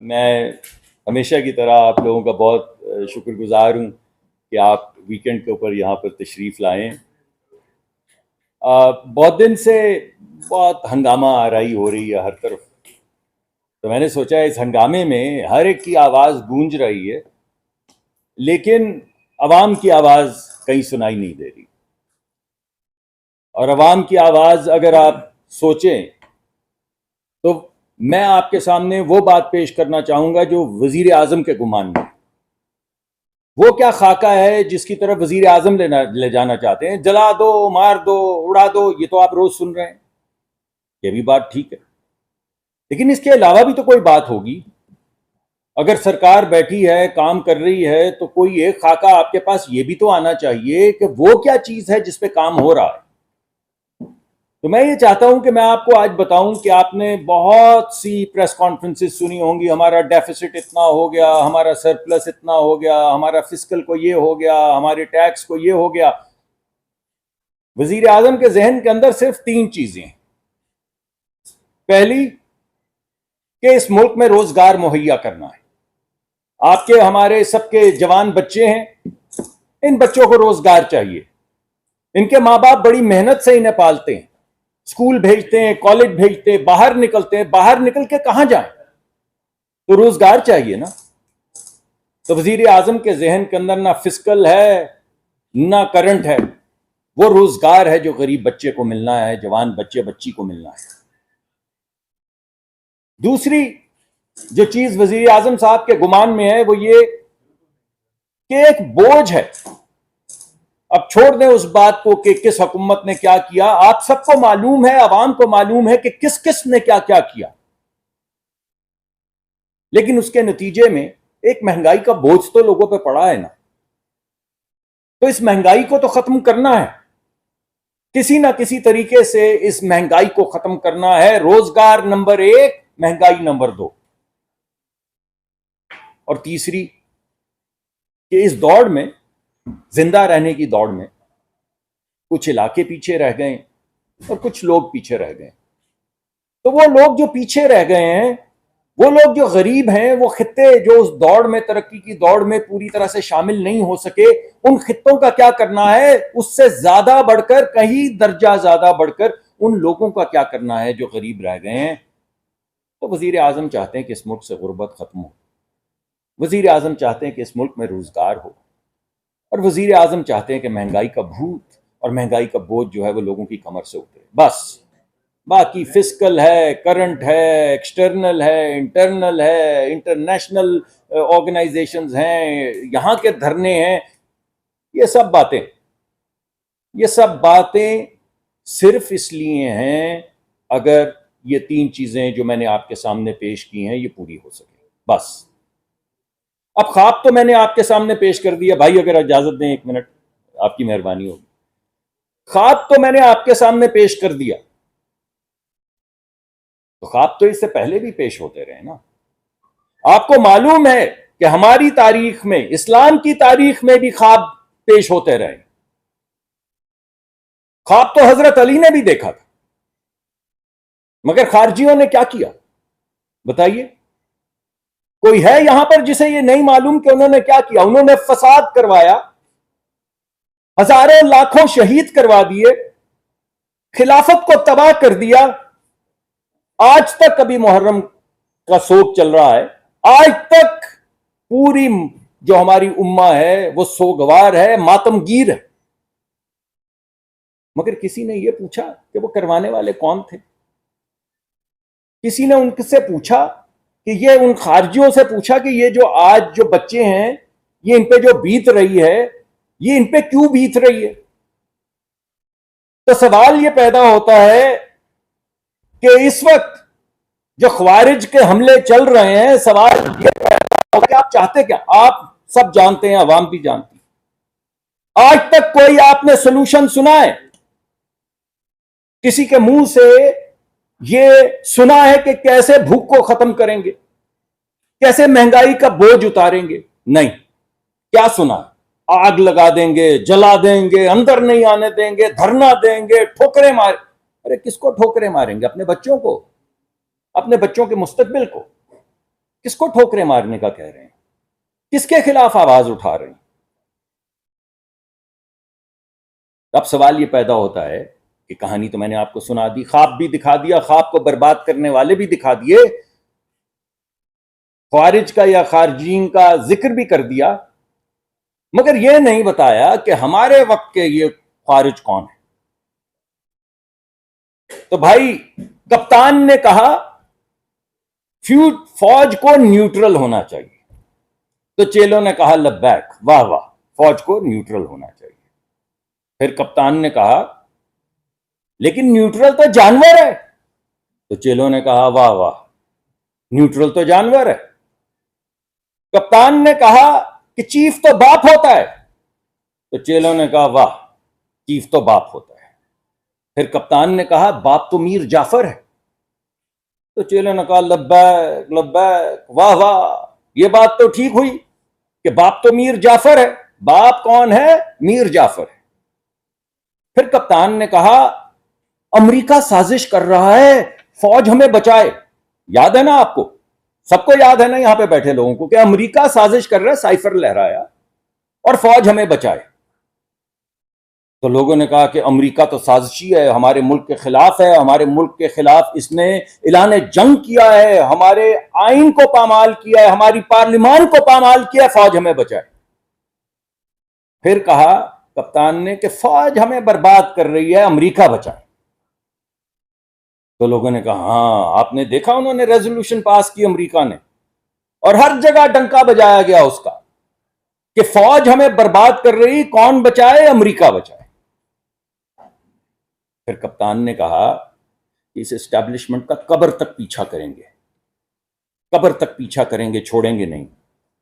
میں ہمیشہ کی طرح آپ لوگوں کا بہت شکر گزار ہوں کہ آپ ویکنڈ کے اوپر یہاں پر تشریف لائیں۔ بہت دن سے بہت ہنگامہ آرائی ہو رہی ہے ہر طرف، تو میں نے سوچا اس ہنگامے میں ہر ایک کی آواز گونج رہی ہے، لیکن عوام کی آواز کہیں سنائی نہیں دے رہی۔ اور عوام کی آواز اگر آپ سوچیں تو میں آپ کے سامنے وہ بات پیش کرنا چاہوں گا جو وزیر اعظم کے گمان میں۔ وہ کیا خاکہ ہے جس کی طرف وزیر اعظم لے جانا چاہتے ہیں؟ جلا دو، مار دو، اڑا دو، یہ تو آپ روز سن رہے ہیں، یہ بھی بات ٹھیک ہے، لیکن اس کے علاوہ بھی تو کوئی بات ہوگی۔ اگر سرکار بیٹھی ہے، کام کر رہی ہے، تو کوئی ایک خاکہ آپ کے پاس یہ بھی تو آنا چاہیے کہ وہ کیا چیز ہے جس پہ کام ہو رہا ہے۔ تو میں یہ چاہتا ہوں کہ میں آپ کو آج بتاؤں کہ آپ نے بہت سی پریس کانفرنسز سنی ہوں گی، ہمارا ڈیفیسٹ اتنا ہو گیا، ہمارا سرپلس اتنا ہو گیا، ہمارا فسکل کو یہ ہو گیا، ہمارے ٹیکس کو یہ ہو گیا۔ وزیر اعظم کے ذہن کے اندر صرف 3 چیزیں ہیں۔ پہلی کہ اس ملک میں روزگار مہیا کرنا ہے۔ آپ کے ہمارے سب کے جوان بچے ہیں، ان بچوں کو روزگار چاہیے۔ ان کے ماں باپ بڑی محنت سے انہیں پالتے ہیں، اسکول بھیجتے ہیں، کالج بھیجتے ہیں، باہر نکلتے ہیں، باہر نکل کے کہاں جائیں؟ تو روزگار چاہیے نا۔ تو وزیر اعظم کے ذہن کے اندر نہ فسکل ہے نہ کرنٹ ہے، وہ روزگار ہے جو غریب بچے کو ملنا ہے، جوان بچے بچی کو ملنا ہے۔ دوسری جو چیز وزیر اعظم صاحب کے گمان میں ہے وہ یہ کہ ایک بوجھ ہے۔ اب چھوڑ دیں اس بات کو کہ کس حکومت نے کیا کیا، آپ سب کو معلوم ہے، عوام کو معلوم ہے کہ کس کس نے کیا کیا کیا، لیکن اس کے نتیجے میں ایک مہنگائی کا بوجھ تو لوگوں پہ پڑا ہے نا۔ تو اس مہنگائی کو تو ختم کرنا ہے، کسی نہ کسی طریقے سے اس مہنگائی کو ختم کرنا ہے۔ روزگار نمبر 1، مہنگائی نمبر 2، اور تیسری کہ اس دوڑ میں، زندہ رہنے کی دوڑ میں، کچھ علاقے پیچھے رہ گئے اور کچھ لوگ پیچھے رہ گئے۔ تو وہ لوگ جو پیچھے رہ گئے ہیں، وہ لوگ جو غریب ہیں، وہ خطے جو اس دوڑ میں، ترقی کی دوڑ میں پوری طرح سے شامل نہیں ہو سکے، ان خطوں کا کیا کرنا ہے؟ اس سے زیادہ بڑھ کر، کہیں درجہ زیادہ بڑھ کر ان لوگوں کا کیا کرنا ہے جو غریب رہ گئے ہیں۔ تو وزیر اعظم چاہتے ہیں کہ اس ملک سے غربت ختم ہو، وزیر اعظم چاہتے ہیں کہ اس ملک میں روزگار ہو، اور وزیر اعظم چاہتے ہیں کہ مہنگائی کا بھوت اور مہنگائی کا بوجھ جو ہے وہ لوگوں کی کمر سے اترے۔ بس باقی فسکل ہے، کرنٹ ہے، ایکسٹرنل ہے، انٹرنل ہے، انٹرنیشنل آرگنائزیشنز ہیں، یہاں کے دھرنے ہیں، یہ سب باتیں صرف اس لیے ہیں اگر یہ 3 چیزیں جو میں نے آپ کے سامنے پیش کی ہیں یہ پوری ہو سکیں۔ بس اب خواب تو میں نے آپ کے سامنے پیش کر دیا، بھائی اگر اجازت دیں 1 منٹ، آپ کی مہربانی ہوگی۔ خواب تو میں نے آپ کے سامنے پیش کر دیا، تو خواب تو اس سے پہلے بھی پیش ہوتے رہے نا۔ آپ کو معلوم ہے کہ ہماری تاریخ میں، اسلام کی تاریخ میں بھی خواب پیش ہوتے رہے۔ خواب تو حضرت علی نے بھی دیکھا تھا، مگر خارجیوں نے کیا کیا بتائیے؟ کوئی ہے یہاں پر جسے یہ نہیں معلوم کہ انہوں نے کیا کیا؟ انہوں نے فساد کروایا، ہزاروں لاکھوں شہید کروا دیے، خلافت کو تباہ کر دیا۔ آج تک ابھی محرم کا سوگ چل رہا ہے، آج تک پوری جو ہماری امہ ہے وہ سوگوار ہے، ماتم گیر ہے، مگر کسی نے یہ پوچھا کہ وہ کروانے والے کون تھے؟ کسی نے ان سے پوچھا کہ یہ ان خارجیوں سے پوچھا کہ یہ جو آج جو بچے ہیں، یہ ان پہ جو بیت رہی ہے، یہ ان پہ کیوں بیت رہی ہے؟ تو سوال یہ پیدا ہوتا ہے کہ اس وقت جو خوارج کے حملے چل رہے ہیں، سوال یہ پیدا ہوتا ہے کہ آپ چاہتے کیا؟ آپ سب جانتے ہیں، عوام بھی جانتی ہے۔ آج تک کوئی آپ نے سلوشن سنا ہے؟ کسی کے منہ سے یہ سنا ہے کہ کیسے بھوک کو ختم کریں گے، کیسے مہنگائی کا بوجھ اتاریں گے؟ نہیں۔ کیا سنا ہے؟ آگ لگا دیں گے، جلا دیں گے، اندر نہیں آنے دیں گے، دھرنا دیں گے، ٹھوکریں ماریں۔ ارے کس کو ٹھوکریں ماریں گے؟ اپنے بچوں کو، اپنے بچوں کے مستقبل کو۔ کس کو ٹھوکریں مارنے کا کہہ رہے ہیں؟ کس کے خلاف آواز اٹھا رہے ہیں؟ اب سوال یہ پیدا ہوتا ہے کہ کہانی تو میں نے آپ کو سنا دی، خواب بھی دکھا دیا، خواب کو برباد کرنے والے بھی دکھا دیے، خوارج کا یا خارجین کا ذکر بھی کر دیا، مگر یہ نہیں بتایا کہ ہمارے وقت کے یہ خارج کون ہے۔ تو بھائی کپتان نے کہا فوج کو نیوٹرل ہونا چاہیے، تو چیلوں نے کہا لبیک، واہ واہ، فوج کو نیوٹرل ہونا چاہیے۔ پھر کپتان نے کہا لیکن نیوٹرل تو جانور ہے، تو چیلوں نے کہا واہ واہ، نیوٹرل تو جانور ہے۔ کپتان نے کہا کہ چیف تو باپ ہوتا ہے، تو چیلوں نے کہا واہ، چیف تو باپ ہوتا ہے۔ پھر کپتان نے کہا باپ تو میر جعفر ہے، تو چیلوں نے کہا لبیک لبیک، واہ واہ، یہ بات تو ٹھیک ہوئی کہ باپ تو میر جعفر ہے۔ باپ کون ہے؟ میر جعفر ہے۔ پھر کپتان نے کہا امریکہ سازش کر رہا ہے، فوج ہمیں بچائے۔ یاد ہے نا آپ کو، سب کو یاد ہے نا یہاں پہ بیٹھے لوگوں کو، کہ امریکہ سازش کر رہا ہے، سائفر لہرایا، اور فوج ہمیں بچائے۔ تو لوگوں نے کہا کہ امریکہ تو سازشی ہے، ہمارے ملک کے خلاف ہے، ہمارے ملک کے خلاف اس نے اعلان جنگ کیا ہے، ہمارے آئین کو پامال کیا ہے، ہماری پارلیمان کو پامال کیا ہے، فوج ہمیں بچائے۔ پھر کہا کپتان نے کہ فوج ہمیں برباد کر رہی ہے، امریکہ بچائے۔ تو لوگوں نے کہا ہاں، آپ نے دیکھا انہوں نے ریزولوشن پاس کی امریکہ نے، اور ہر جگہ ڈنکا بجایا گیا اس کا کہ فوج ہمیں برباد کر رہی، کون بچائے؟ امریکہ بچائے۔ پھر کپتان نے کہا کہ اس اسٹیبلشمنٹ کا قبر تک پیچھا کریں گے، قبر تک پیچھا کریں گے، چھوڑیں گے نہیں۔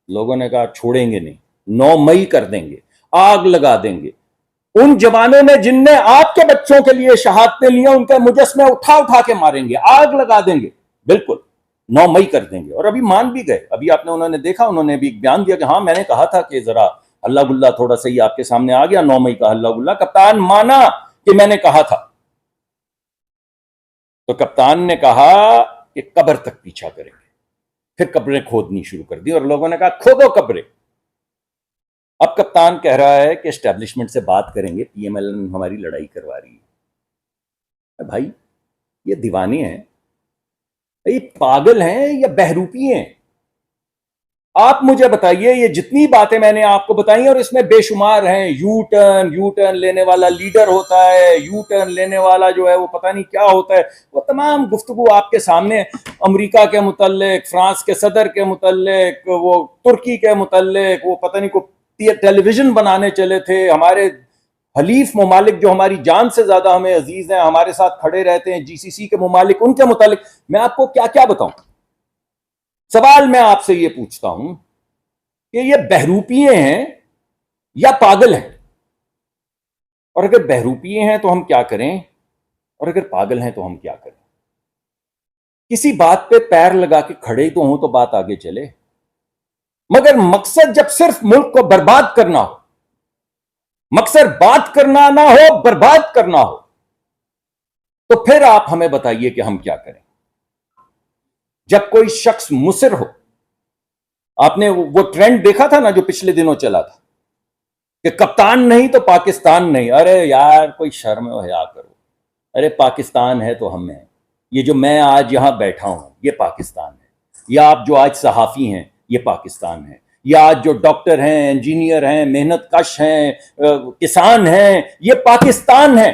لوگوں نے کہا چھوڑیں گے نہیں، 9 مئی کر دیں گے، آگ لگا دیں گے۔ ان جوانوں نے جن نے آپ کے بچوں کے لیے شہادتیں لی ہیں، ان کے مجسمے اٹھا اٹھا کے ماریں گے، آگ لگا دیں گے، بالکل 9 مئی کر دیں گے۔ اور ابھی مان بھی گئے، ابھی آپ نے انہوں نے دیکھا، انہوں نے بھی ایک بیان دیا کہ ہاں میں نے کہا تھا کہ ذرا ہلا گلا تھوڑا سا ہی آپ کے سامنے آ گیا، 9 مئی کا ہلا گلا، کپتان مانا کہ میں نے کہا تھا۔ تو کپتان نے کہا کہ قبر تک پیچھا کریں گے۔ پھر قبریں کھودنی شروع کر دی، اور لوگوں نے کہا کھودو قبریں۔ اب کپتان کہہ رہا ہے کہ اسٹیبلشمنٹ سے بات کریں گے، پی ایم ایل این ہماری لڑائی کروا رہی ہے۔ بھائی یہ دیوانے ہیں، یہ پاگل ہیں یا بہروپی ہیں؟ آپ مجھے بتائیے، یہ جتنی باتیں میں نے آپ کو بتائی اور اس میں بے شمار ہیں، یو ٹرن لینے والا لیڈر ہوتا ہے، یو ٹرن لینے والا جو ہے وہ پتہ نہیں کیا ہوتا ہے، وہ تمام گفتگو آپ کے سامنے، امریکہ کے متعلق، فرانس کے صدر کے متعلق، وہ ترکی کے متعلق، وہ پتہ نہیں کو ٹیلی ویژن بنانے چلے تھے، ہمارے حلیف ممالک جو ہماری جان سے زیادہ ہمیں عزیز ہیں، ہمارے ساتھ کھڑے رہتے ہیں، جی سی سی کے ممالک، ان کے متعلق میں آپ کو کیا کیا بتاؤں۔ سوال میں آپ سے یہ پوچھتا ہوں کہ یہ بہروپیے ہیں یا پاگل ہیں؟ اور اگر بہروپیے ہیں تو ہم کیا کریں، اور اگر پاگل ہیں تو ہم کیا کریں؟ کسی بات پہ پیر لگا کے کھڑے تو ہوں تو بات آگے چلے، مگر مقصد جب صرف ملک کو برباد کرنا ہو، مقصد بات کرنا نہ ہو، برباد کرنا ہو، تو پھر آپ ہمیں بتائیے کہ ہم کیا کریں۔ جب کوئی شخص مصر ہو، آپ نے وہ ٹرینڈ دیکھا تھا نا جو پچھلے دنوں چلا تھا کہ کپتان نہیں تو پاکستان نہیں، ارے یار کوئی شرم و حیا کرو، ارے پاکستان ہے تو ہم ہیں، یہ جو میں آج یہاں بیٹھا ہوں یہ پاکستان ہے، یا آپ جو آج صحافی ہیں یہ پاکستان ہے، یا آج جو ڈاکٹر ہیں، انجینئر ہیں، محنت کش ہیں، کسان ہیں، یہ پاکستان ہے،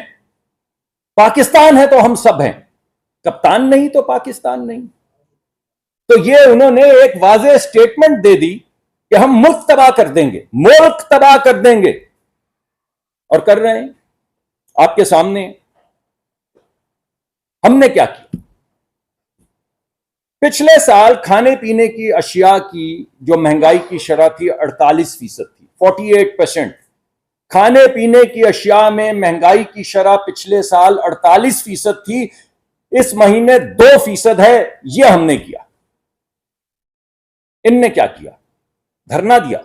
پاکستان ہے تو ہم سب ہیں، کپتان نہیں تو پاکستان نہیں۔ تو یہ انہوں نے ایک واضح سٹیٹمنٹ دے دی کہ ہم ملک تباہ کر دیں گے، ملک تباہ کر دیں گے، اور کر رہے ہیں آپ کے سامنے۔ ہم نے کیا کیا؟ پچھلے سال کھانے پینے کی اشیاء کی جو مہنگائی کی شرح تھی 48% تھی، 48%۔ کھانے پینے کی اشیاء میں مہنگائی کی شرح پچھلے سال 48% تھی، اس مہینے 2% ہے۔ یہ ہم نے کیا۔ ان نے کیا کیا؟ دھرنا دیا۔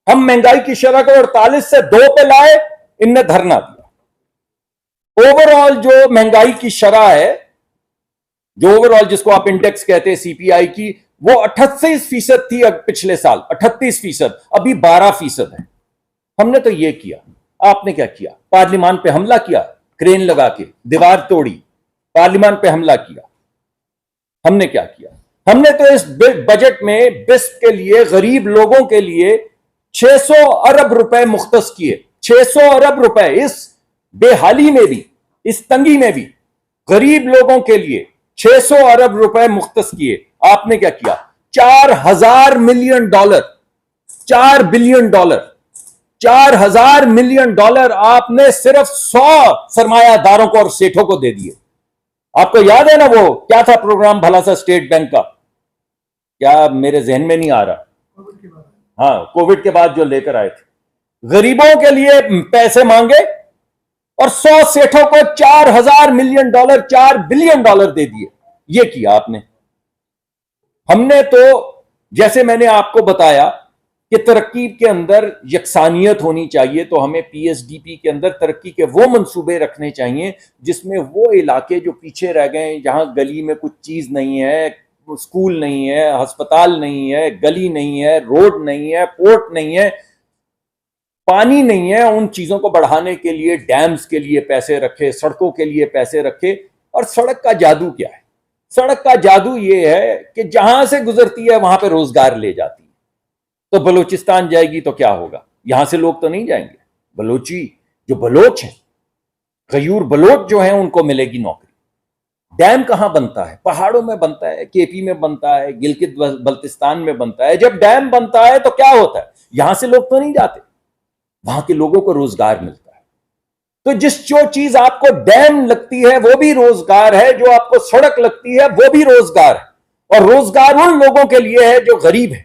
ہم مہنگائی کی شرح کو 48 سے 2 پہ لائے، ان نے دھرنا دیا۔ اوور آل جو مہنگائی کی شرح ہے، جو اوور آل جس کو آپ انڈیکس کہتے ہیں سی پی آئی کی، وہ 38% تھی پچھلے سال، 38%، ابھی 12% ہے۔ ہم نے تو یہ کیا، آپ نے کیا کیا؟ پارلیمان پہ حملہ کیا، کرین لگا کے دیوار توڑی، پارلیمان پہ حملہ کیا۔ ہم نے کیا کیا؟ ہم نے تو اس بجٹ میں بسپ کے لیے، غریب لوگوں کے لیے 600 ارب روپے مختص کیے، 600 ارب روپے، اس بے حالی میں بھی، اس تنگی میں بھی غریب لوگوں کے لیے 600 ارب روپے مختص کیے۔ آپ نے کیا کیا؟ 4000 million dollar, 4 billion dollar, 4000 million dollar آپ نے صرف 100 سرمایہ داروں کو اور سیٹھوں کو دے دیے۔ آپ کو یاد ہے نا وہ کیا تھا پروگرام بھلا سا اسٹیٹ بینک کا؟ کیا میرے ذہن میں نہیں آ رہا، ہاں کووڈ کے بعد جو لے کر آئے تھے، غریبوں کے لیے پیسے مانگے اور 100 سیٹھوں کو 4000 ملین ڈالر، 4 بلین ڈالر دے دیے۔ یہ کیا آپ نے۔ ہم نے تو جیسے میں نے آپ کو بتایا کہ ترقی کے اندر یکسانیت ہونی چاہیے، تو ہمیں پی ایس ڈی پی کے اندر ترقی کے وہ منصوبے رکھنے چاہیے جس میں وہ علاقے جو پیچھے رہ گئے ہیں، جہاں گلی میں کچھ چیز نہیں ہے، اسکول نہیں ہے، ہسپتال نہیں ہے، گلی نہیں ہے، روڈ نہیں ہے، پورٹ نہیں ہے، پانی نہیں ہے، ان چیزوں کو بڑھانے کے لیے ڈیمز کے لیے پیسے رکھے، سڑکوں کے لیے پیسے رکھے۔ اور سڑک کا جادو کیا ہے؟ سڑک کا جادو یہ ہے کہ جہاں سے گزرتی ہے وہاں پہ روزگار لے جاتی ہے۔ تو بلوچستان جائے گی تو کیا ہوگا؟ یہاں سے لوگ تو نہیں جائیں گے، بلوچی جو بلوچ ہیں، غیور بلوچ جو ہیں، ان کو ملے گی نوکری۔ ڈیم کہاں بنتا ہے؟ پہاڑوں میں بنتا ہے، کے پی میں بنتا ہے، گلگت بلتستان میں بنتا ہے۔ جب ڈیم بنتا ہے تو کیا ہوتا ہے؟ یہاں سے لوگ تو نہیں جاتے، وہاں کے لوگوں کو روزگار ملتا ہے۔ تو جو چیز آپ کو ڈیم لگتی ہے وہ بھی روزگار ہے، جو آپ کو سڑک لگتی ہے وہ بھی روزگار ہے، اور روزگار ان لوگوں کے لیے ہے جو غریب ہیں،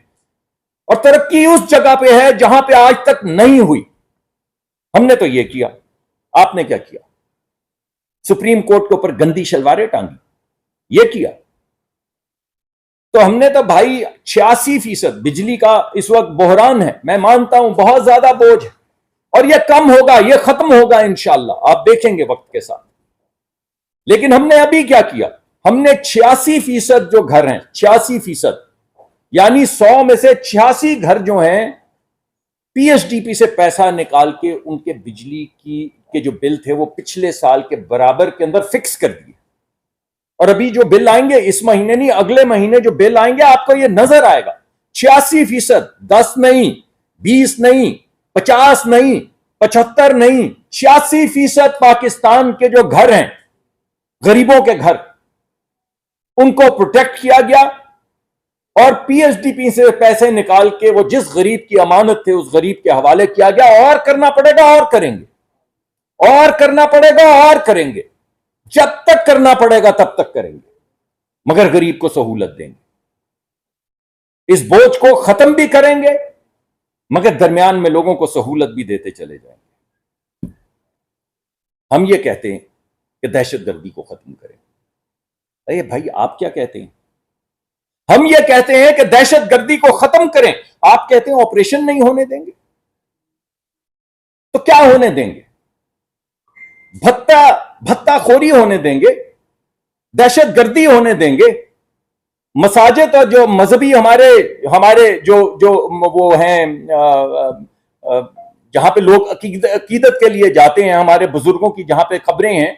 اور ترقی اس جگہ پہ ہے جہاں پہ آج تک نہیں ہوئی۔ ہم نے تو یہ کیا۔ آپ نے کیا کیا؟ سپریم کورٹ کے اوپر گندی شلواریں ٹانگی، یہ کیا۔ تو ہم نے تو بھائی 86% بجلی کا اس وقت بحران ہے، میں مانتا ہوں بہت زیادہ بوجھ ہے، اور یہ کم ہوگا، یہ ختم ہوگا انشاءاللہ، آپ دیکھیں گے وقت کے ساتھ۔ لیکن ہم نے ابھی کیا کیا؟ ہم نے 86% جو گھر ہیں، 86%، یعنی 100 میں سے 86 گھر جو ہیں، پی ایس ڈی پی سے پیسہ نکال کے ان کے بجلی کے جو بل تھے وہ پچھلے سال کے برابر کے اندر فکس کر دیے۔ اور ابھی جو بل آئیں گے، اس مہینے نہیں، اگلے مہینے جو بل آئیں گے، آپ کو یہ نظر آئے گا۔ 86%، 10 نہیں، 20 نہیں، 50 نہیں، 75 نہیں، 86% پاکستان کے جو گھر ہیں، غریبوں کے گھر، ان کو پروٹیکٹ کیا گیا، اور پی ایس ڈی پی سے پیسے نکال کے وہ جس غریب کی امانت تھے اس غریب کے حوالے کیا گیا۔ اور کرنا پڑے گا، اور کریں گے، اور کرنا پڑے گا، اور کریں گے، جب تک کرنا پڑے گا تب تک کریں گے، مگر غریب کو سہولت دیں گے، اس بوجھ کو ختم بھی کریں گے، مگر درمیان میں لوگوں کو سہولت بھی دیتے چلے جائیں گے۔ ہم یہ کہتے ہیں کہ دہشت گردی کو ختم کریں۔ اے بھائی آپ کیا کہتے ہیں؟ ہم یہ کہتے ہیں کہ دہشت گردی کو ختم کریں، آپ کہتے ہیں آپریشن نہیں ہونے دیں گے۔ تو کیا ہونے دیں گے؟ بھتہ خوری ہونے دیں گے؟ دہشت گردی ہونے دیں گے؟ مساجد اور جو مذہبی ہمارے جو وہ ہیں، جہاں پہ لوگ عقیدت کے لیے جاتے ہیں، ہمارے بزرگوں کی جہاں پہ قبریں ہیں،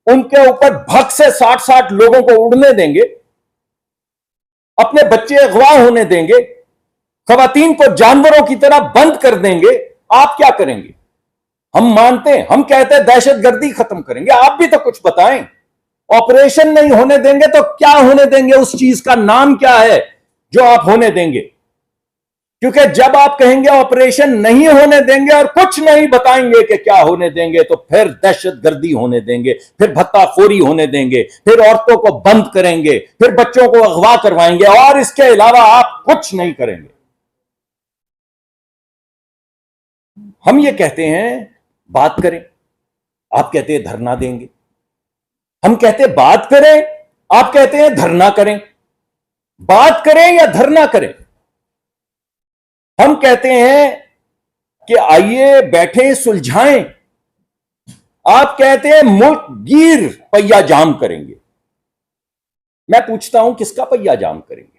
ان کے اوپر بھگ سے 60 لوگوں کو اڑنے دیں گے؟ اپنے بچے اغوا ہونے دیں گے؟ خواتین کو جانوروں کی طرح بند کر دیں گے؟ آپ کیا کریں گے؟ ہم مانتے ہیں، ہم کہتے ہیں دہشت گردی ختم کریں گے، آپ بھی تو کچھ بتائیں۔ آپریشن نہیں ہونے دیں گے تو کیا ہونے دیں گے؟ اس چیز کا نام کیا ہے جو آپ ہونے دیں گے؟ کیونکہ جب آپ کہیں گے آپریشن نہیں ہونے دیں گے اور کچھ نہیں بتائیں گے کہ کیا ہونے دیں گے، تو پھر دہشت گردی ہونے دیں گے، پھر بھتہ خوری ہونے دیں گے، پھر عورتوں کو بند کریں گے، پھر بچوں کو اغوا کروائیں گے، اور اس کے علاوہ آپ کچھ نہیں کریں گے۔ ہم یہ کہتے ہیں بات کریں، آپ کہتے ہیں دھرنا دیں گے۔ ہم کہتے ہیں بات کریں، آپ کہتے ہیں دھرنا کریں۔ بات کریں یا دھرنا کریں؟ ہم کہتے ہیں کہ آئیے بیٹھیں سلجھائیں، آپ کہتے ہیں ملک گیر پہیا جام کریں گے۔ میں پوچھتا ہوں کس کا پہیا جام کریں گے؟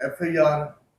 FIR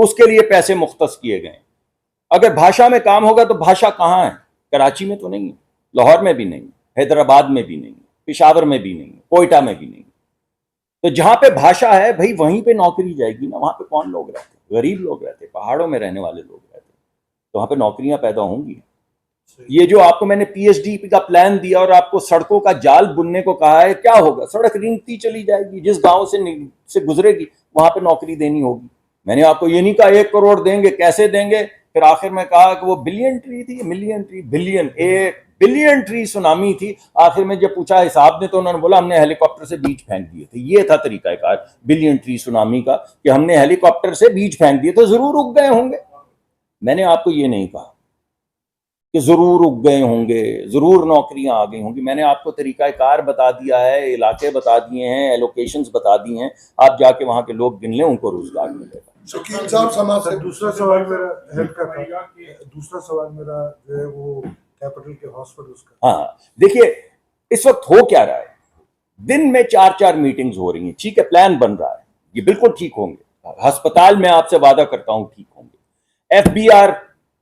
اس کے لیے پیسے مختص کیے گئے. اگر بھاشا میں کام ہوگا تو بھاشا کہاں ہے؟ کراچی میں تو نہیں ہے, لاہور میں بھی نہیں, حیدرآباد میں بھی نہیں, پشاور میں بھی نہیں, کوئٹہ میں بھی نہیں. تو جہاں پہ بھاشا ہے بھائی وہیں پہ نوکری جائے گی نا. وہاں پہ کون لوگ رہتے ہیں؟ غریب لوگ رہتے ہیں, پہاڑوں میں رہنے والے لوگ رہتے ہیں, تو وہاں پہ نوکریاں پیدا ہوں گی. یہ جو آپ کو میں نے پی ایچ ڈی کا پلان دیا اور آپ کو سڑکوں کا جال بننے کو کہا ہے, کیا ہوگا؟ سڑک رینگتی چلی جائے گی, جس گاؤں سے گزرے گی وہاں پہ نوکری دینی ہوگی. میں نے آپ کو یہ نہیں کہا 1 کروڑ دیں گے, کیسے دیں گے. پھر آخر میں کہا کہ وہ بلین ٹری تھی, million tree, billion, 1 billion tree tsunami تھی. آخر میں جب پوچھا حساب نے تو انہوں نے بولا ہم نے ہیلی کاپٹر سے بیج پھینک دیے تھے. یہ تھا طریقہ کار بلین ٹری سونامی کا کہ ہم نے ہیلی کاپٹر سے بیج پھینک دیے تو ضرور اگ گئے ہوں گے. میں نے آپ کو یہ نہیں کہا کہ ضرور اگ گئے ہوں گے, ضرور نوکریاں آ گئی ہوں گی. میں نے آپ کو طریقہ کار بتا دیا ہے, علاقے بتا دیے ہیں, ایلوکیشنز بتا دی ہیں. آپ جا کے وہاں کے لوگ گن لیں, ان کو روزگار ملے گا. شکیل صاحب سماج سے دوسرا سوال میرا ہیلتھ کا تھا. دوسرا سوال میرا جو ہے وہ کیپٹل کے ہاسپٹلس کا. ہاں دیکھیے اس وقت ہو کیا رہا ہے, دن میں 4 میٹنگز ہو رہی ہیں. ٹھیک ہے, پلان بن رہا ہے, یہ بالکل ٹھیک ہوں گے. ہسپتال میں آپ سے وعدہ کرتا ہوں ٹھیک ہوں گے. ایف بی آر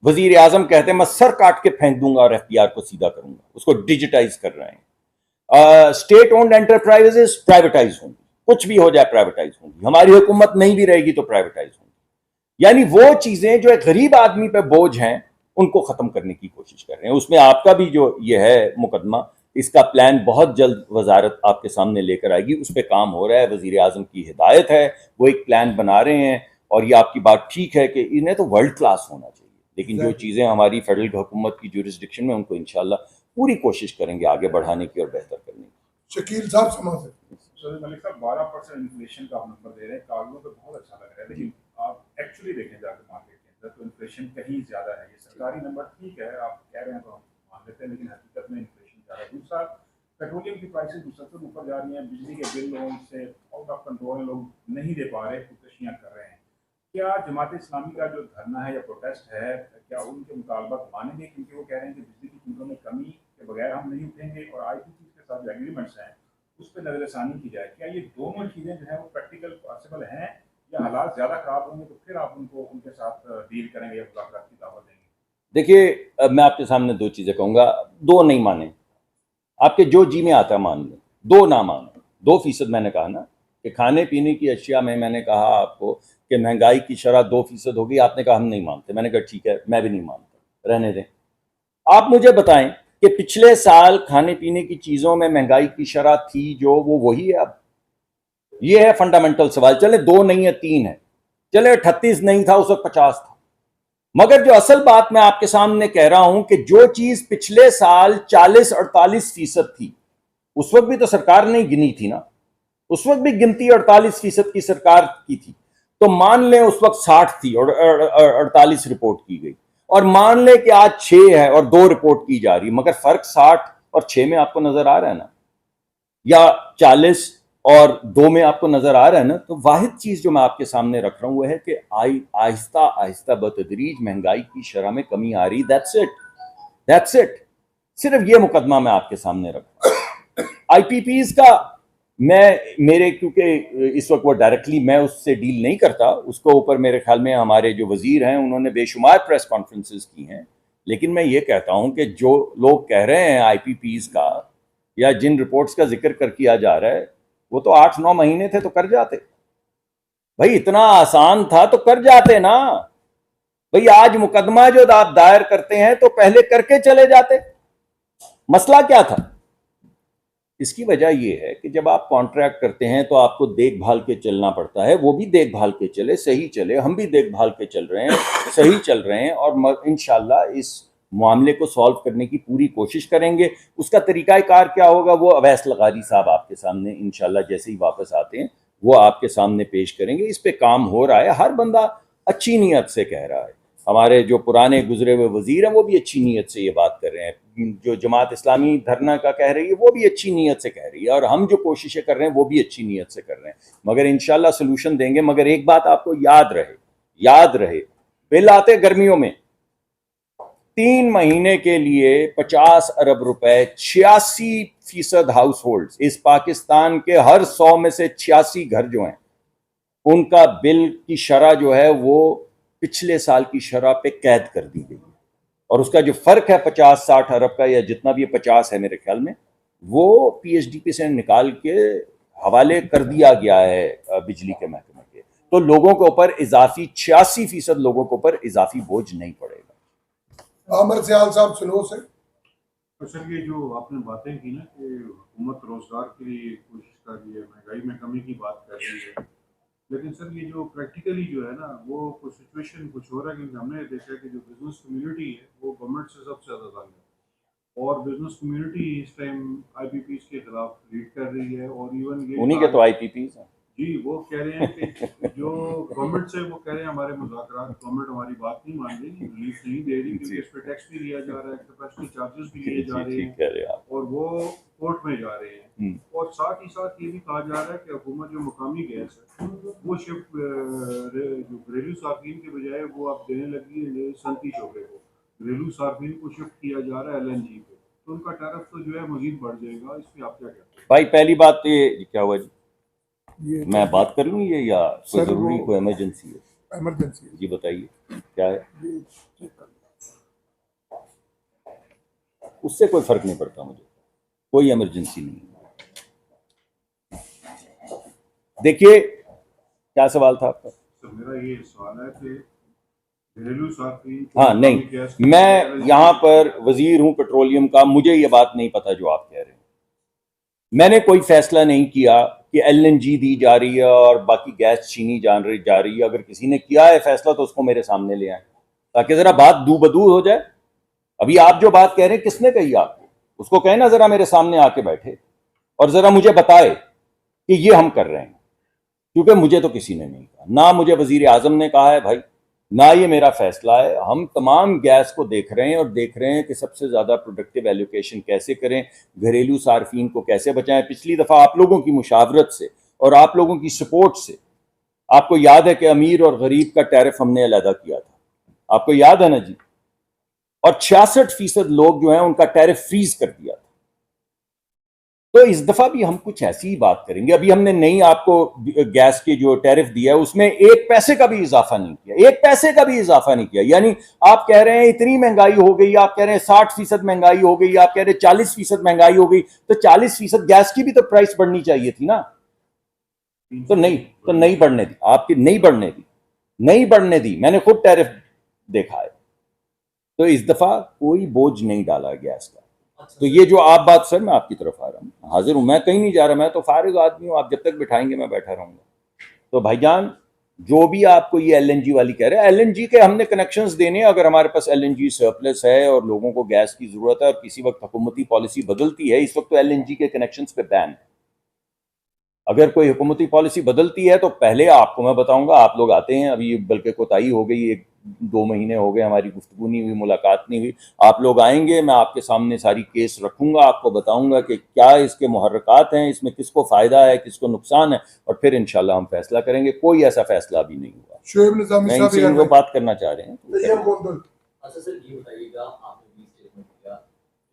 وزیر اعظم کہتے ہیں میں سر کاٹ کے پھینک دوں گا اور ایف بی آر کو سیدھا کروں گا, اس کو ڈیجیٹائز کر رہے ہیں. اسٹیٹ اونڈ انٹرپرائزز پرائیویٹائز ہوں گی, کچھ بھی ہو جائے پرائیویٹائز ہوں گی. ہماری حکومت نہیں بھی رہے گی تو پرائیویٹائز ہوں گی. یعنی وہ چیزیں جو ایک غریب آدمی پہ بوجھ ہیں ان کو ختم کرنے کی کوشش کر رہے ہیں. اس میں آپ کا بھی جو یہ ہے مقدمہ, اس کا پلان بہت جلد وزارت آپ کے سامنے لے کر آئے گی. اس پہ کام ہو رہا ہے, وزیر اعظم کی ہدایت ہے, وہ ایک پلان بنا رہے ہیں. اور یہ آپ کی بات ٹھیک ہے کہ انہیں تو ورلڈ کلاس ہونا چاہیے, لیکن جو چیزیں ہماری فیڈرل حکومت کی جورسڈکشن میں ان کو انشاءاللہ پوری کوشش کریں گے آگے بڑھانے کی اور بہتر کرنے کی. شکیل صاحب سماج سے. ملک صاحب 12% انفلیشن کا آپ نمبر دے رہے ہیں, کاغذوں پہ بہت اچھا لگ رہا ہے, لیکن آپ ایکچولی دیکھیں جا کے مارکیٹ کے اندر تو انفلیشن کہیں زیادہ ہے. یہ سرکاری نمبر ٹھیک ہے آپ کہہ رہے ہیں تو ہم مان لیتے ہیں, لیکن حقیقت میں انفلیشن زیادہ ہے. دوسرا پیٹرولیم کی پرائسز مسلسل اوپر جا رہی ہیں, بجلی کے بل لوگوں سے آؤٹ آف کنٹرول, لوگ نہیں دے پا رہے, خودکشیاں کر رہے ہیں. کیا جماعت اسلامی کا جو دھرنا ہے یا پروٹیسٹ ہے, کیا ان کے مطالبات مانیں گے؟ کیونکہ وہ کہہ رہے ہیں کہ بجلی کی قیمتوں میں کمی کے بغیر ہم نہیں اٹھیں گے, اور آئی پی پی کے ساتھ جو ایگریمنٹس ہیں اس پہ نظر ثانی کی جائے. کیا یہ دونوں چیزیں جو ہیں وہ پریکٹیکل پاسبل ہیں, یا حالات زیادہ خراب ہوں گے تو پھر آپ ان کو ان کے ساتھ ڈیل کریں گے یا مذاکرات کی دعوت دیں گے؟ دیکھیے میں آپ کے سامنے 2 چیزیں کہوں گا. 2 نہیں مانیں, آپ کے جو جی میں آتا ہے مان لیں. 2 نہ مانیں. 2% میں نے کہا نا کہ کھانے پینے کی اشیاء میں نے کہا آپ کو کہ مہنگائی کی شرح 2% ہوگی. آپ نے کہا ہم نہیں مانتے. میں نے کہا ٹھیک ہے, میں بھی نہیں مانتا, رہنے دیں. آپ مجھے بتائیں کہ پچھلے سال کھانے پینے کی چیزوں میں مہنگائی کی شرح تھی جو وہی ہے اب؟ یہ ہے فنڈامنٹل سوال. چلے 2 نہیں ہے, 3 ہے, چلے 38 نہیں تھا اس وقت 50 تھا. مگر جو اصل بات میں آپ کے سامنے کہہ رہا ہوں کہ جو چیز پچھلے سال 40-48% تھی, اس وقت بھی تو سرکار نے گنی تھی نا, اس وقت بھی گنتی 48% کی سرکار کی تھی. تو مان لیں اس وقت 60 تھی اور 48 رپورٹ کی گئی, اور مان لیں کہ آج 6 ہے اور 2 رپورٹ کی جا رہی, مگر فرق 60 اور 6 میں آپ کو نظر آ رہا ہے نا, یا 40 اور 2 میں آپ کو نظر آ رہا ہے نا. تو واحد چیز جو میں آپ کے سامنے رکھ رہا ہوں وہ ہے کہ آہستہ آہستہ بتدریج مہنگائی کی شرح میں کمی آ رہی. That's it. صرف یہ مقدمہ میں آپ کے سامنے رکھ رہا ہوں. آئی پی پیز کا میرے کیونکہ اس وقت وہ ڈائریکٹلی میں اس سے ڈیل نہیں کرتا, اس کو اوپر میرے خیال میں ہمارے جو وزیر ہیں انہوں نے بے شمار پریس کانفرنسز کی ہیں. لیکن میں یہ کہتا ہوں کہ جو لوگ کہہ رہے ہیں آئی پی پیز کا یا جن رپورٹس کا ذکر کیا جا رہا ہے, وہ تو 8-9 مہینے تھے تو کر جاتے بھائی. اتنا آسان تھا تو کر جاتے نا بھئی. آج مقدمہ جو آپ دائر کرتے ہیں تو پہلے کر کے چلے جاتے. مسئلہ کیا تھا؟ اس کی وجہ یہ ہے کہ جب آپ کانٹریکٹ کرتے ہیں تو آپ کو دیکھ بھال کے چلنا پڑتا ہے. وہ بھی دیکھ بھال کے چلے, صحیح چلے, ہم بھی دیکھ بھال کے چل رہے ہیں, صحیح چل رہے ہیں, اور انشاءاللہ اس معاملے کو سالو کرنے کی پوری کوشش کریں گے. اس کا طریقہ کار کیا ہوگا وہ اویس لغاری صاحب آپ کے سامنے انشاءاللہ جیسے ہی واپس آتے ہیں وہ آپ کے سامنے پیش کریں گے. اس پہ کام ہو رہا ہے, ہر بندہ اچھی نیت سے کہہ رہا ہے. ہمارے جو پرانے گزرے ہوئے وزیر ہیں وہ بھی اچھی نیت سے یہ بات کر رہے ہیں, جو جماعت اسلامی دھرنا کا کہہ رہی ہے وہ بھی اچھی نیت سے کہہ رہی ہے, اور ہم جو کوششیں کر رہے ہیں وہ بھی اچھی نیت سے کر رہے ہیں. مگر انشاءاللہ سلوشن دیں گے. مگر ایک بات آپ کو یاد رہے, بل آتے گرمیوں میں 3 مہینے کے لیے 50 ارب روپے, 86% ہاؤس ہولڈ اس پاکستان کے ہر 100 میں سے 86 گھر جو ہیں ان کا بل کی شرح جو ہے وہ پچھلے سال کی شرح پہ قید کر دی گئی ہے، اور اس کا جو فرق ہے 50-60 ارب کا یا جتنا بھی 50 ہے میرے خیال میں، وہ پی ایچ ڈی پی سے نکال کے حوالے کر دیا گیا ہے بجلی کے محکمے کے، تو لوگوں کے اوپر اضافی 86% لوگوں کے اوپر اضافی بوجھ نہیں پڑے گا۔ عامر سیال صاحب سنو سے تو سر یہ جو آپ نے باتیں کی نا کہ حکومت روزگار کے لیے کوشش کر رہی ہے، مہنگائی میں کمی کی بات کر رہی ہے، لیکن سر یہ جو پریکٹیکلی جو ہے نا وہ کچھ سچویشن کچھ ہو رہا ہے، کیونکہ ہم نے دیکھا کہ جو بزنس کمیونٹی ہے وہ گورنمنٹ سے سب سے زیادہ تنگ ہے، اور بزنس کمیونٹی اس ٹائم آئی پی پیز کے خلاف لیڈ کر رہی ہے، اور ایون یہ انہی کے تو آئی پی پیز ہیں۔ جی وہ کہہ رہے ہیں کہ جو گورنمنٹ سے وہ کہہ رہے ہیں ہمارے مذاکرات، گورنمنٹ ہماری بات نہیں مان رہی، ریلیف نہیں دے رہی، کیونکہ اس پہ ٹیکس بھی لیا جا رہا ہے، کیپیسٹی چارجز بھی لیے جا رہے ہیں، اور وہ کورٹ میں جا رہے ہیں، اور ساتھ ہی ساتھ یہ بھی کہا جا رہا ہے کہ حکومت جو مقامی گیس ہے وہ شفٹ جو گھریلو صارفین کے بجائے وہ اب دینے لگی ہے صنعتی شعبے کو، گھریلو صارفین کو شفٹ کیا جا رہا ہے ایل این جی پہ، تو ان کا ٹیرف تو جو ہے مزید بڑھ جائے گا، اس پہ آپ کیا کہتے ہیں؟ بھائی پہلی بات تو یہ کیا ہوا جی، میں بات کر لوں یہ یا کوئی سر ضروری وہ کوئی ایمرجنسی ہے؟ ایمرجنسی جی بتائیے کیا ہے؟ اس سے کوئی فرق نہیں پڑتا مجھے، کوئی ایمرجنسی نہیں ہے۔ دیکھیے کیا سوال تھا آپ کا؟ سر میرا یہ سوال ہے کہ گھریلو صارفین ہاں نہیں، میں یہاں پر وزیر ہوں پیٹرولیم کا، مجھے یہ بات نہیں پتا جو آپ کہہ رہے ہیں۔ میں نے کوئی فیصلہ نہیں کیا کہ ایل این جی دی جا رہی ہے اور باقی گیس چھینی جا رہی ہے۔ اگر کسی نے کیا ہے فیصلہ تو اس کو میرے سامنے لے آئیں تاکہ ذرا بات دو بدو ہو جائے۔ ابھی آپ جو بات کہہ رہے ہیں کس نے کہی آپ کو؟ اس کو کہیں نا ذرا میرے سامنے آ کے بیٹھے اور ذرا مجھے بتائے کہ یہ ہم کر رہے ہیں، کیونکہ مجھے تو کسی نے نہیں کہا، نہ مجھے وزیر اعظم نے کہا ہے بھائی، نہ یہ میرا فیصلہ ہے۔ ہم تمام گیس کو دیکھ رہے ہیں اور دیکھ رہے ہیں کہ سب سے زیادہ پروڈکٹیو ایلوکیشن کیسے کریں، گھریلو صارفین کو کیسے بچائیں۔ پچھلی دفعہ آپ لوگوں کی مشاورت سے اور آپ لوگوں کی سپورٹ سے، آپ کو یاد ہے کہ امیر اور غریب کا ٹیرف ہم نے علیحدہ کیا تھا، آپ کو یاد ہے نا جی، اور 66% لوگ جو ہیں ان کا ٹیرف فریز کر دیا تھا۔ تو اس دفعہ بھی ہم کچھ ایسی ہی بات کریں گے۔ ابھی ہم نے نئی آپ کو گیس کی جو ٹیرف دیا ہے اس میں 1 پیسے کا بھی اضافہ نہیں کیا، 1 پیسے کا بھی اضافہ نہیں کیا۔ یعنی آپ کہہ رہے ہیں اتنی مہنگائی ہو گئی، آپ کہہ رہے ہیں 60% مہنگائی ہو گئی، آپ کہہ رہے ہیں 40% مہنگائی ہو گئی، تو 40% گیس کی بھی تو پرائس بڑھنی چاہیے تھی نا۔ تو نہیں بڑھنے دی، آپ کی نہیں بڑھنے دی، میں نے خود ٹیرف دیکھا ہے۔ تو اس دفعہ کوئی بوجھ نہیں ڈالا گیس کا۔ تو یہ جو آپ بات، سر میں آپ کی طرف آ رہا ہوں، حاضر ہوں، میں کہیں نہیں جا رہا، میں تو فارغ آدمی ہوں، آپ جب تک بٹھائیں گے میں بیٹھا رہوں گا۔ تو بھائی جان جو بھی آپ کو یہ ایل این جی والی کہہ رہے ہیں، ایل این جی کے ہم نے کنیکشنز دینے، اگر ہمارے پاس ایل این جی سرپلس ہے اور لوگوں کو گیس کی ضرورت ہے اور کسی وقت حکومتی پالیسی بدلتی ہے، اس وقت تو ایل این جی کے کنیکشنز پہ بین ہے۔ اگر کوئی حکومتی پالیسی بدلتی ہے تو پہلے آپ کو میں بتاؤں گا، آپ لوگ آتے ہیں، ابھی بلکہ کوتاہی ہو گئی، 1-2 مہینے ہو گئے ہماری گفتگو نہیں ہوئی، ملاقات نہیں ہوئی، آپ لوگ آئیں گے، میں آپ کے سامنے ساری کیس رکھوں گا، آپ کو بتاؤں گا کہ کیا اس کے محرکات ہیں، اس میں کس کو فائدہ ہے، کس کو نقصان ہے، اور پھر انشاءاللہ ہم فیصلہ کریں گے۔ کوئی ایسا فیصلہ ابھی نہیں ہوا۔ شعیب نظامی میں ان صاحب سے ان کو بات کرنا چاہ رہے ہیں۔ اچھا سر یہ بتائیے گا، آپ نے بھی اسٹیٹمنٹ دیا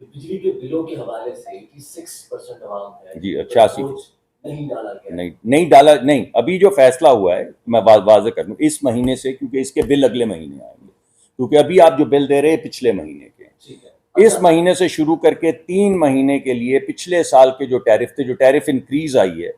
کہ بجلی کے بلوں کے حوالے سے 86% عوام ہے جی 86% نہیں ڈالا گیا، نہیں ڈالا، نہیں، ابھی جو فیصلہ ہوا ہے میں واضح کر دوں، اس مہینے سے، کیونکہ اس کے بل اگلے مہینے آئیں گے، کیونکہ ابھی آپ جو بل دے رہے ہیں پچھلے مہینے کے، ٹھیک ہے، اس مہینے سے شروع کر کے 3 مہینے کے لیے پچھلے سال کے جو ٹیرف تھے، جو ٹیرف انکریز آئی ہے،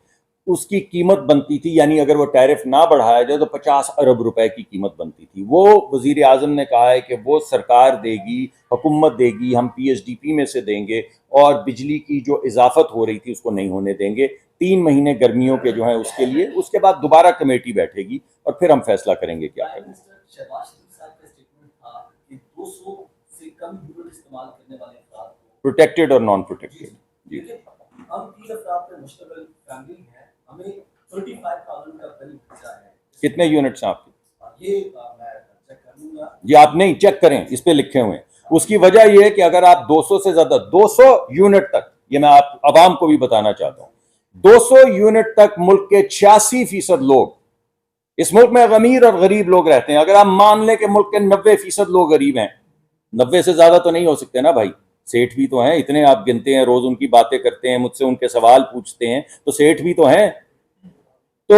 اس کی قیمت بنتی تھی، یعنی اگر وہ ٹیرف نہ بڑھایا جائے تو 50 ارب روپے کی قیمت بنتی تھی۔ وہ وزیر اعظم نے کہا ہے کہ وہ سرکار دے گی، حکومت دے گی، ہم پی ایچ ڈی پی میں سے دیں گے، اور بجلی کی جو اضافت ہو رہی تھی اس کو نہیں ہونے دیں گے۔ 3 مہینے گرمیوں کے جو ہیں اس کے لیے، اس کے بعد دوبارہ کمیٹی بیٹھے گی اور پھر ہم فیصلہ کریں گے کیا کریں گے۔ شہباز شریف صاحب کا اسٹیٹمنٹ تھا کہ 200 سے کم یونٹ استعمال کرنے والے افراد کو پروٹیکٹڈ اور نان پروٹیکٹڈ، جی ہم 3 افراد پر مشتمل فیملی ہے، ہمیں 35,000 کا بل بچا ہے۔ کتنے یونٹس ہیں آپ کے؟ یہ میں چیک کر لوں گا۔ جی آپ نہیں چیک کریں، اس پہ لکھے ہوئے ہیں۔ اس کی وجہ یہ ہے کہ اگر آپ 200 سے زیادہ، 200 یونٹ تک، یہ میں آپ عوام کو بھی بتانا چاہتا ہوں، 200 یونٹ تک ملک کے 86% لوگ، اس ملک میں امیر اور غریب لوگ رہتے ہیں، اگر آپ مان لیں کہ ملک کے 90% لوگ غریب ہیں، 90 سے زیادہ تو نہیں ہو سکتے نا بھائی، سیٹھ بھی تو ہیں، اتنے آپ گنتے ہیں، روز ان کی باتیں کرتے ہیں، مجھ سے ان کے سوال پوچھتے ہیں، تو سیٹھ بھی تو ہیں۔ تو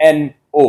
NO।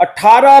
18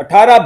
18